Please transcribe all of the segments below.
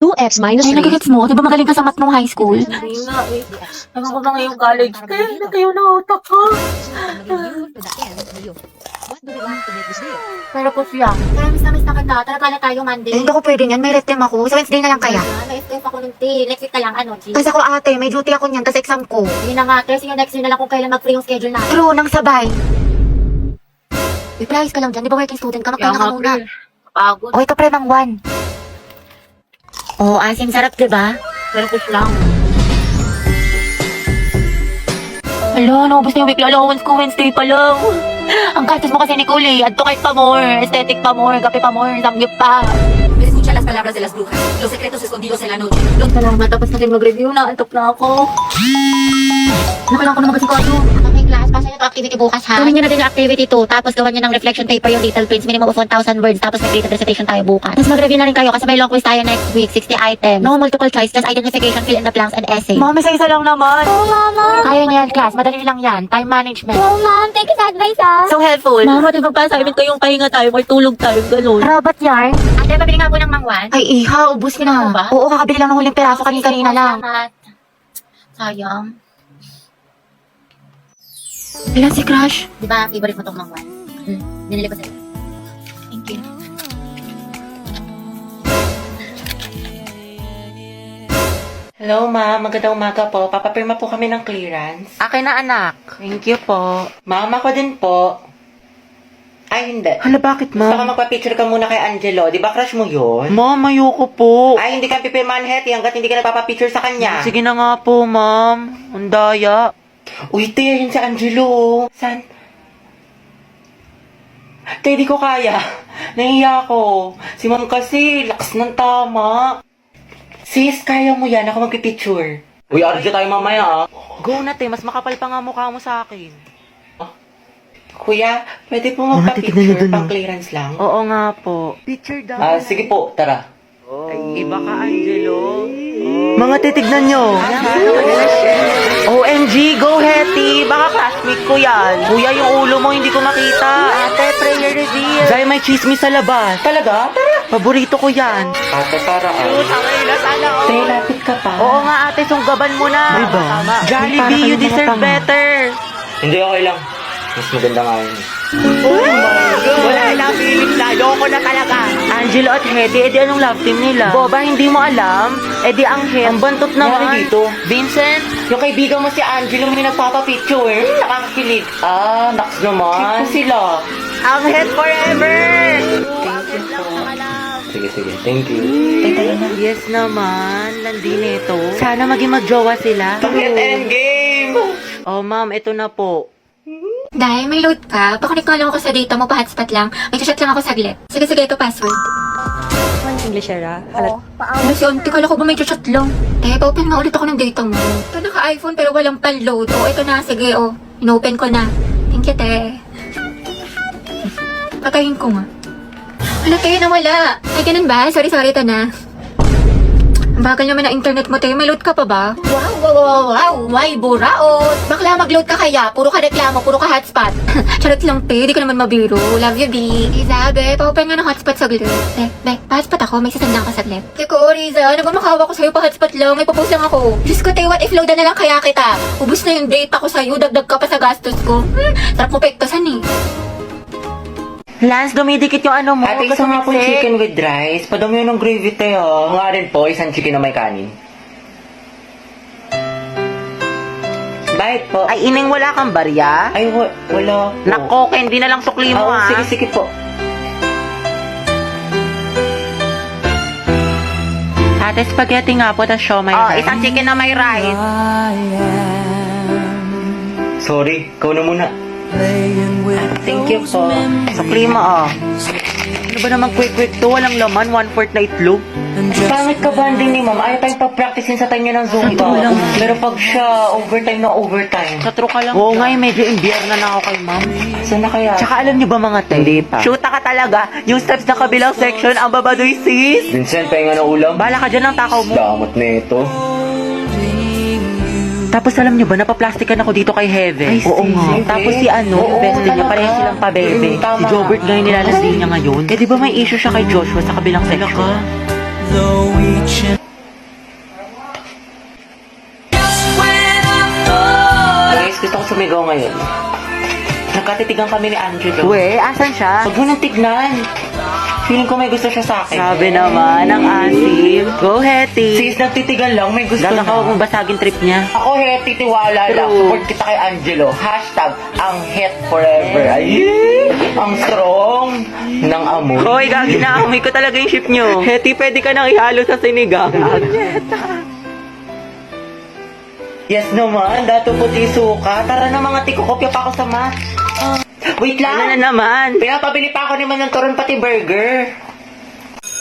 2x minus Ay, 3. nagigits mo? Di ba magaling ka sa math nung high school? Hindi nga eh. Ewan ko ba ngayong college? Kaya natayo na utak ko. Pero po siya. Kaya miss na kita. Talaga na tayo Monday. Hindi ko pwede yan. May rest time ako. Sa Wednesday na lang kaya. May stress ako ng tea. Next week na lang, ano, G? Kasi ako ate, may duty ako niyan. Tapos exam ko. Hindi na nga, kasi yung next year na lang kung kailan mag-free yung schedule natin. Pero nang sabay. May ka lang dyan. Di ba working student ka? Kaya Magpahinga nga ka muna. pagod. Okay ka pre, Mang Juan. Oo, asim sarap, di ba? Pero push lang. Hala, naubos na yung weekly allowance ko Wednesday pa lang. Ang gastos mo kasi, Nicole, add to cart pa more, aesthetic pa more, kape pa more, samgyup pa. Escucha las palabras de las brujas, los secretos escondidos en la noche. Salamat, tapos natin mag-review na, antok na ako. Nakailangan ko na mag-asikaso. Okay, class. Pasa niyo to activity bukas, ha? Gawin niyo natin yung activity 2. Tapos gawin niyo ng reflection paper yung Little Prince. Minimum of 1,000 words. Tapos may creative recitation tayo bukas. Tapos mag-review na rin kayo kasi may long quiz tayo next week. 60 items. No multiple choice. Just identification, fill in the blanks, and essay. Mami, sa isa lang naman. Oh, mama. Kaya niyo yan, class. Madali lang yan. Time management. Oh, ma'am, thank you sa advice, So helpful. Mama, di ba pa assignment ko yung pahinga tayo, may tulog tayo, gano'n. Robot yarn. Ate, pabili nga po ng mangwan. Ay, iha. Ubus ka na. Ano ba? Oo, kakabili lang ng huling peraso kanina lang. Sayang. Ilan si Crush? Di ba, favorite mo tong mangwan? Binili ko sa'yo. Thank you. Hello, ma'am. Magandang umaga po. Papapirma po kami ng clearance. Akin na anak. Thank you po. Ma'am, ako din po. Ay, hindi. Hala, bakit Baka ma'am? magpa-picture ka muna kay Angelo. Di ba crush mo yun? Ma'am, ayoko po. Ay, hindi ka pipirmahan, Hetty, hanggat hindi ka nagpapapicture sa kanya. Sige na nga po, ma'am. Ang daya. Uy, te, yun si Angelo. San? Te, di ko kaya. Nahiya ako. Si ma'am kasi, lakas ng tama. Sis, kaya mo yan. Ako magpipicture. Uy, arjo tayo mamaya, ah. Go na, te. Mas makapal pa nga mukha mo sa akin. Kuya, pwede po tignan niyo magpa-picture dun, pang oh. clearance lang? Oo nga po. Picture daw. Sige po, tara. Ay, iba ka, Angelo. Mga titignan nyo. OMG, go Hetty. Baka classmate ko yan. Kuya, yung ulo mo hindi ko makita. Ate, prayer reveal. Jai, may chismis sa labas. Talaga? Tara. Paborito ko yan. Ate, Sara, Te, lapit ka pa. Oo nga ate, sunggaban mo na. Diba? Jollibee, you deserve better. Hindi, okay lang. Mas maganda nga yun. Wala na feelings na. Loko na talaga. Angelo at Hedy, edi anong love team nila? Boba, hindi mo alam? Edi Angel. Ang bantot naman. Nari dito. Vincent? Yung kaibigan mo si Angelo may nagpapapicture. Nakakakilig. Naks naman. Sila. Angel forever! Sige. Thank you. Yes naman, landi nito. Sana maging magjowa sila. Bakit endgame? Oh ma'am, ito na po. Dahil may load ka, pakunik ka lang ako sa data mo, pa-hotspot lang. May chat lang ako saglit. Sige, ito password. English era. Ano si auntie, kala ko ba may chat lang? Pa-open nga ulit ako ng data mo. Ito naka-iPhone pero walang pan-load. Ito na, sige, inopen ko na. Thank you, te. Patayin ko nga. Wala, te, nawala. Ay, ganun ba? Sorry, ito na. Ang bagal naman ng internet mo, te. May load ka pa ba? Wow, may buraot. Bakla, mag-load ka kaya. Puro ka reklamo, puro ka hotspot. Charot lang, te. Di ko naman mabiro. Love you, B. Isabe, pa-open nga ng hotspot saglit. Pa-hotspot ako. May sasandang ka saglit. Teko, Riza, ano ba makawa ko sa'yo pa-hotspot lang? May post lang ako. Diyos ko, te, what if load na lang kaya kita? Ubus na yung data ko sa'yo. Dagdag ka pa sa gastos ko. Sarap mo pektasan eh. Lance, dumidikit yung ano mo. Ate, kasi isa nga po mixed. chicken with rice. Padami yun ng gravy, te, Nga rin po, isang chicken na may kanin. Bakit po? Ay, ining wala kang barya? Ay, wala po. Nako, hindi na lang sukli mo ha. Sige po. Ate, spaghetti nga po, tas siomay rice. Isang chicken na may rice. Sorry, ikaw na muna. Thank you po. Sukli mo, Ano ba naman quick to? Walang laman, 1/4 na itlog. Pangit ka banding ni ma'am. Ayaw tayong pa-practicein sa time niya ng Zumba. Pero pag siya, overtime na overtime. Sa true ka lang. Oo nga, medyo imbierna na ako kay ma'am. Saan na kaya? Tsaka alam niyo ba mga te? Hindi pa. Shoota ka talaga. Yung steps na kabilang section, ang babadoy sis. Vincent, pahinga na ulam. Bala ka dyan ng takaw mo. Damot na ito. Tapos alam niyo ba, napaplastikan ako dito kay Heaven. Oo nga. Tapos si yung best niya, pareho silang pabebe. Tama. Si Jobert nga yung nilalandi niya ngayon. Eh di ba may issue siya kay Joshua sa kabilang section? know each and Guys, gusto ko sumigaw ngayon. Nagkatitigan kami ni Angelo. We, asan siya? Huwag mo nang tignan. Feeling ko may gusto siya sa akin. Sabi naman, ang asim. Go, Hetty. Sis, nagtitigan lang, may gusto Gagawin na. ko mong basagin trip niya. Ako, Hetty, tiwala lang. True. Support kita kay Angelo. Hashtag, ang het forever. Ay, ang strong ng amoy. Hoy, gagi na amoy ko talaga yung ship nyo. Hetty, pwede ka nang ihalo sa sinigang. Yes naman, dato puti suka. Tara na mga tiko, kopya pa ako sa math. Wait Ano na lang. naman? Pinapabili pa ako naman ng turon pati burger.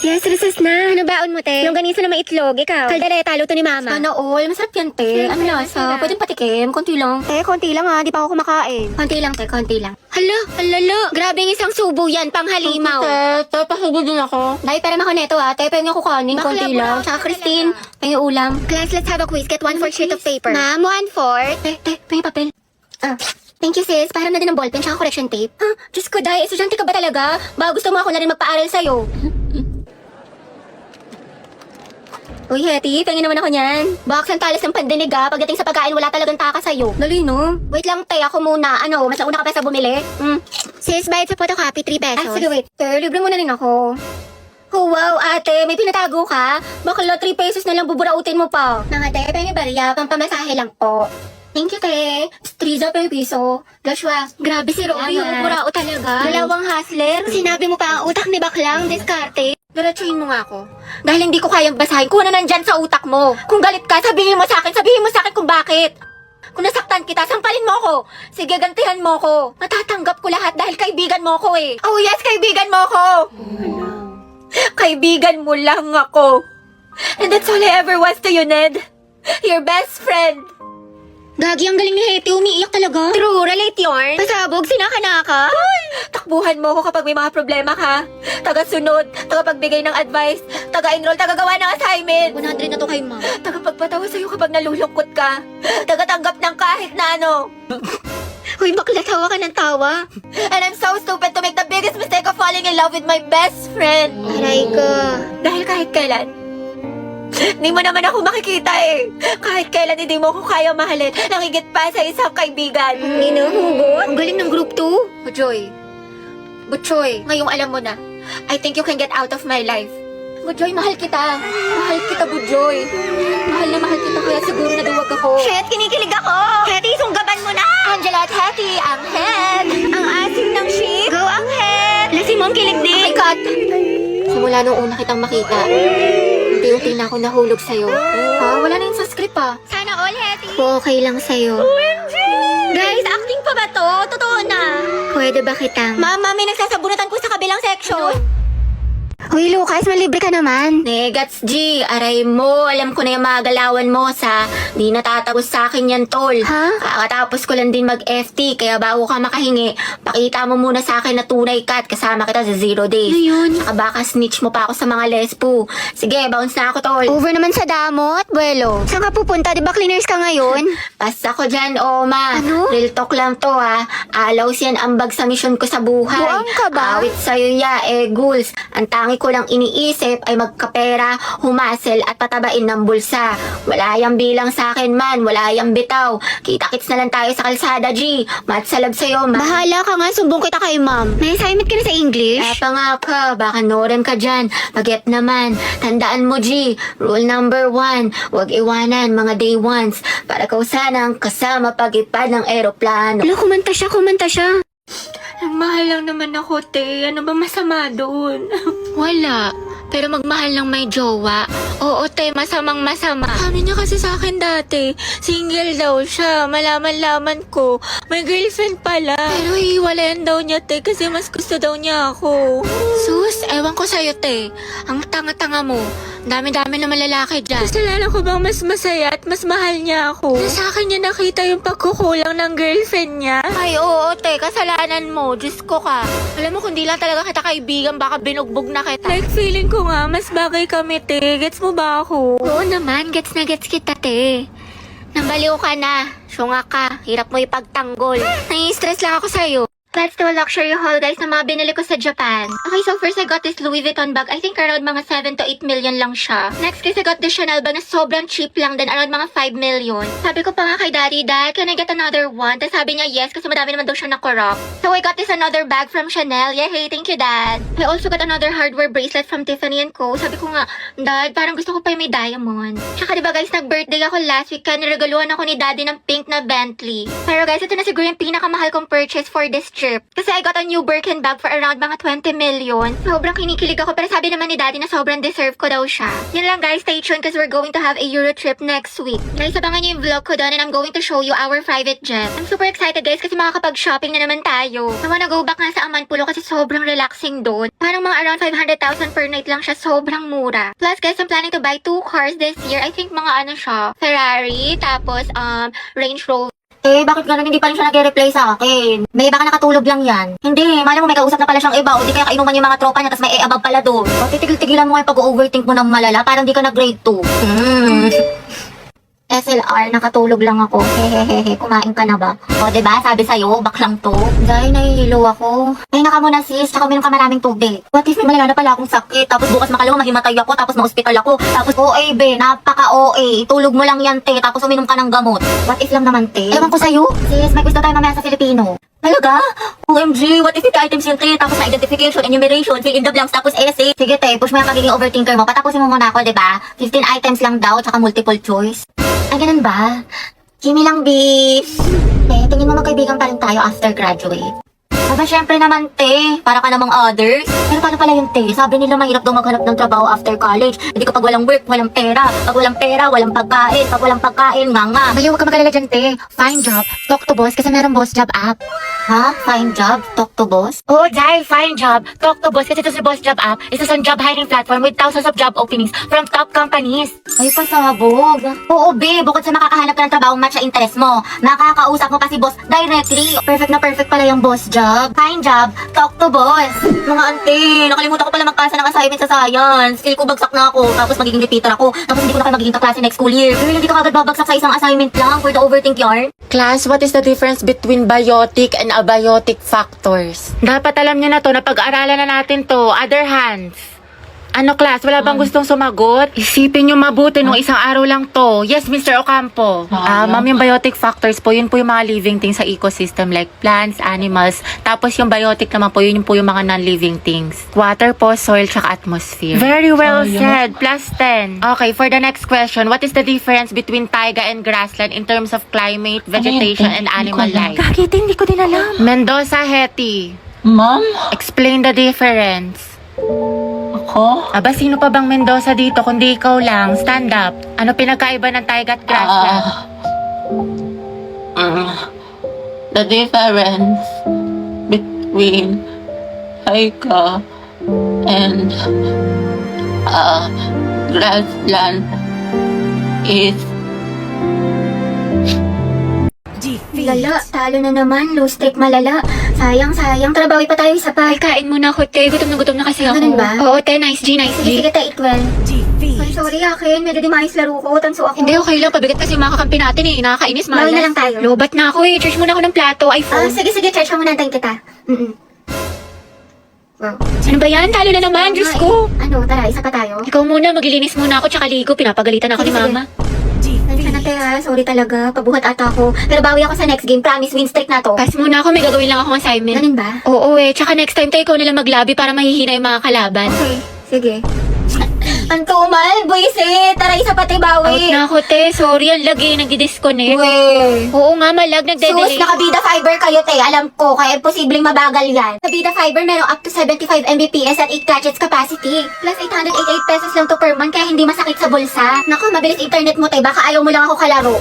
Yes, recess na. Ano baon mo, te? Longganisa na may itlog. Ikaw? Kaldereta, luto ni mama. Sana all, masarap yan, te. Ano lasa? Pwedeng patikim, konti lang. Te, konti lang ha. Di pa ako kumakain. Konti lang, te, konti lang. Hala. Grabe yung isang subo yan, pang halimaw. Te, pasugod din ako. Dahil pera ako neto ha, te, pwede ako kanin, konti Bakla, lang. bro. Tsaka Christine, pengi ulam. Class, let's have a quiz. Get 1/4 sheet of paper. Ma'am, 1/4. Te, pengi papel. Thank you, sis. Para na din ng ballpen tsaka correction tape. Diyos ko, Day, estudyante ka ba talaga? Baka gusto mo ako na rin magpaaral sa'yo. Uy, Hetty, pengi naman ako niyan. Baka ang talas ng pandinig pagdating sa pagkain wala talagang taka sa'yo. Dali, no? Wait lang, te, ako muna. Ano, mas nauna ka pa sa bumili? Sis, bayad sa photocopy, 3 pesos. Ay, sige, wait. Te, libre mo na rin ako. Oh, wow, ate, may pinatago ka? Bakla, 3 pesos na lang buburautin mo pa. Mga te, pengi bariya, pampamasahe lang po. Thank you, te. Striza pa yung piso. Joshua, Grabe si Rory, Salamat. burao talaga. dalawang hustler. Sinabi mo pa ang utak ni Baklang, diskarte. Diretsuhin mo nga ako. Dahil hindi ko kayang basahin kung ano nandyan sa utak mo. Kung galit ka, sabihin mo sa akin kung bakit. Kung nasaktan kita, sampalin mo ko. Sige, gantihan mo ko. Matatanggap ko lahat dahil kaibigan mo ko eh. Oh yes, kaibigan mo ko. Kaibigan mo lang ako. And that's all I ever was to you, Ned. Your best friend. Gagi, ang galing ni Hetty, umiiyak talaga. True, relate yarn. Pasabog, sinaka-naka. Takbuhan mo ko kapag may mga problema ka. Taga-sunod, tagapagbigay ng advice, taga-enroll, tagagawa ng assignment. 100 na to kay ma'am. Tagapagpatawa sa'yo kapag nalulungkot ka. Tagatanggap ng kahit na ano. Hoy, bakla, tawa ka ng tawa. And I'm so stupid to make the biggest mistake of falling in love with my best friend. Aray ko. Dahil kahit kailan, hindi mo naman ako makikita eh. Kahit kailan hindi mo ako kaya mahalin. Nangigit pa sa isang kaibigan. Inuhugot? Ang galing ng group 2. Butchoy, ngayong alam mo na, I think you can get out of my life. Butchoy, mahal kita. Mahal kita, Butchoy. Mahal na mahal kita, kaya siguro naduwag ako. Shit, kinikilig ako. Hetty, sunggaban mo na. Angela at Hetty, ang head. Ang asim ng ship. Go, ang head. Lasi mo ang kilig din. Okay, cut. Simula nung una kitang makita, unti-unti na ako nahulog sa'yo. Ha? Wala na yun sa script Sana all, Hetty. Okay lang sa'yo. Guys, acting pa ba to? Totoo na. Pwede ba kitang... Mama, may nagsasabunatan po sa kabilang section. Hoy, Lucas, malibre ka naman. Negats G, aray mo. Alam ko na yung mga galawan mo sa di natatagos sa akin yan, tol. Ha? Kakatapos ko lang din mag-FT, kaya bago ka makahingi, pakita mo muna sa akin na tunay ka at kasama kita sa 0 days. Ano yun? Saka baka snitch mo pa ako sa mga lespo. Sige, bounce na ako, tol. Over naman sa damot, buwelo. Saan ka pupunta? Di ba cleaners ka ngayon? Basta ko dyan, Oma. Ano? Real talk lang to, ha. Alaw siyan ambag sa misyon ko sa buhay. Buang ka ba? Awit sa'yo, ya, goals. Ang tangi ko lang iniisip ay magkapera, humasel at patabain ng bulsa. Wala yang bilang sa akin man, wala yang bitaw. Kita-kits na lang tayo sa kalsada, G. Matsalab sa'yo, ma. Bahala ka nga, sumbong kita kay ma'am. May assignment ka na sa English? Pa nga ka, baka norem ka dyan. Paget naman. Tandaan mo, G. Rule number 1, huwag iwanan mga day ones. Para kau sanang kasama pag-ipad ng eroplano. Alo, kumanta siya. Mahal lang naman ako, te. Ano ba masama doon? Wala. Pero magmahal ng may jowa. Oo, te, masamang masama. Sabi niya kasi sa akin dati, single daw siya. Malaman-laman ko, may girlfriend pala. Pero hiwalayan daw niya, te, kasi mas gusto daw niya ako. Sus, ewan ko sa'yo, te. Ang tanga-tanga mo. Dami-dami na malalaki dyan. Kasalanan ko bang mas masaya at mas mahal niya ako? Na sa akin niya nakita yung pagkukulang ng girlfriend niya? Ay, oo, te. Kasalanan mo. Diyos ko ka. Alam mo, kung di lang talaga kita kaibigan, baka binugbog na kita. Like, feeling ko nga, mas bagay kami, te. Gets mo ba ako? Oo naman, gets na gets kita, te. Nambaliw ka na. Syunga ka. Hirap mo ipagtanggol. Nai-stress lang ako sa'yo. Let's do a luxury haul, guys, na mga binili ko sa Japan. Okay, so first I got this Louis Vuitton bag. I think around mga 7 to 8 million lang siya. Next is I got this Chanel bag na sobrang cheap lang din, around mga 5 million. Sabi ko pa nga kay Daddy, Dad, can I get another one? Tapos sabi niya yes, kasi madami naman daw siya nakurap. So I got this another bag from Chanel. Yay, thank you, Dad. I also got another hardware bracelet from Tiffany & Co. Sabi ko nga, Dad, parang gusto ko pa yung may diamond. Tsaka diba guys, nag-birthday ako last week, kaya niregaluhan ako ni Daddy ng pink na Bentley. Pero guys, ito na siguro yung pinakamahal kong purchase for this trip. Kasi I got a new Birkin bag for around mga 20 million. Sobrang kinikilig ako, pero sabi naman ni Daddy na sobrang deserve ko daw siya. Yun lang guys, stay tuned because we're going to have a Euro trip next week. Guys, abangan niyo yung vlog ko doon and I'm going to show you our private jet. I'm super excited guys kasi makakapag-shopping na naman tayo. I wanna go back nga sa Amanpulo kasi sobrang relaxing doon. Parang mga around 500,000 per night lang siya, sobrang mura. Plus guys, I'm planning to buy 2 cars this year. I think mga ano siya, Ferrari, tapos Range Rover. Eh, bakit ganun hindi pa rin siya nag-reply sa akin? May baka nakatulog lang yan. Hindi, malam mo may kausap na pala siyang iba o di kaya kainuman yung mga tropa niya tapos may above pala doon. O titigil-tigilan mo yung pag-overthink mo ng malala parang di ka nag-grade 2. SLR, nakatulog lang ako. Hehehehe, kumain ka na ba? O, diba? Sabi sa'yo, baklang to. Dahil nahihilo ako. Ay, naka muna sis, tsaka uminom ka maraming tubig. What if may malala na pala akong sakit? Tapos bukas makalawa, mahimatay ako, tapos ma-hospital ako. Tapos, OA, be, napaka-OA. Tulog mo lang yan, te, tapos uminom ka ng gamot. What if lang naman, te? Ewan ko sa'yo. Sis, may gusto tayo mamaya sa Filipino. Talaga? OMG, what if yung items yung te? Tapos na identification, enumeration, fill in the blanks, tapos essay. Sige, te, push mo yung pagiging overthinker mo. Patapusin mo muna ako, diba? 15 items lang daw, tsaka multiple choice. Ay, ganun ba? Kimi lang, bis. Tingin mo magkaibigan pa rin tayo after graduate. Aba, syempre naman, te. Para ka namang others. Pero paano pala yung te? Sabi nila mahirap daw maghanap ng trabaho after college. Hindi kapag walang work, walang pera. Pag walang pera, walang pagkain. Pag walang pagkain, nga. Baliw, huwag ka magalala dyan, te. Find job, talk to boss, kasi meron boss job app. Ha? Find job? Talk to boss? Oo, Jai, find job. Talk to boss kasi ito si Boss Job App. Isa sa job hiring platform with thousands of job openings from top companies. Ay, pasabog. Oo, be. Bukod sa makakahanap ka ng trabaho match sa interest mo, nakakausap mo pa si boss directly. Perfect na perfect pala yung boss job. Find job, talk to boss. Mga ante, nakalimutan ko pala magpasa ng assignment sa science. Skill ko bagsak na ako, tapos magiging repeater ako. Tapos hindi ko na kayo magiging kaklase next school year. Pero hindi ka agad babagsak sa isang assignment lang for the overthink yarn. Class, what is the difference between biotic and abiotic factors? Dapat alam niyo na to, napag-aaralan na natin to. Other hands. Ano class, wala bang gustong sumagot? Isipin niyo mabuti nung isang araw lang to. Yes, Mr. Ocampo. Ma'am, yung biotic factors po, yun po yung mga living things sa ecosystem like plants, animals. Tapos yung biotic naman po, yun po yung mga non-living things. Water po, soil, tsaka atmosphere. Very well said. Plus 10. Okay, for the next question, what is the difference between taiga and grassland in terms of climate, vegetation, and animal life? Kakita, hindi ko din alam. Mendoza, Hetty. Ma'am? Explain the difference. Ako? Aba, sino pa bang Mendoza dito kundi ikaw lang? Stand up. Ano pinagkaiba ng taiga at grassland? The difference between taiga and grassland is Lala, talo na naman. Low streak malala. Sayang. Trabawi pa tayo isa pa. Ay, kain muna ako, te. Gutom na kasi ako. Ganun ba? Oo, te. Nice G, nice G. Sige, eat well. Ay, sorry akin. Medyo di maayos laro ko. Tanso ako. Hindi, okay lang. Pabigat kasi yung mga kakampi natin eh. Nakakainis, malas. Bawal na lang tayo. Lobat na ako eh. Charge muna ako ng plato, iPhone. Sige, charge mo muna. Antayin kita. Wow. Ano ba yan? Talo na naman, Diyos ko. Ano, tara, isa pa tayo. Ikaw muna, maglilinis muna ako, tsaka ligo. Pinapagalitan ako ni Sige. Mama. Tansa na tayo ha. Sorry talaga. Pabuhat ata ako. Pero bawi ako sa next game. Promise, win streak na to. Pass muna ako, may gagawin lang akong assignment. Ganun ba? Oo eh, tsaka next time tayo ikaw nalang maglabi para mahihina yung mga kalaban. Okay, sige. Antumal, buisit. Tara, isa pa tayo Out bawi. na ako, te. Sorry, ang lagi, nagdi-disconnect. Uwe. Oo nga, malag, nagde-delay. Sus, nakabida fiber kayo, te. Alam ko, kaya posibleng mabagal yan. Sa Bida Fiber, merong up to 75 Mbps at 8 gadgets capacity. Plus 888 pesos lang to per month, kaya hindi masakit sa bulsa. Naku, mabilis internet mo, te. Baka ayaw mo lang ako kalaro.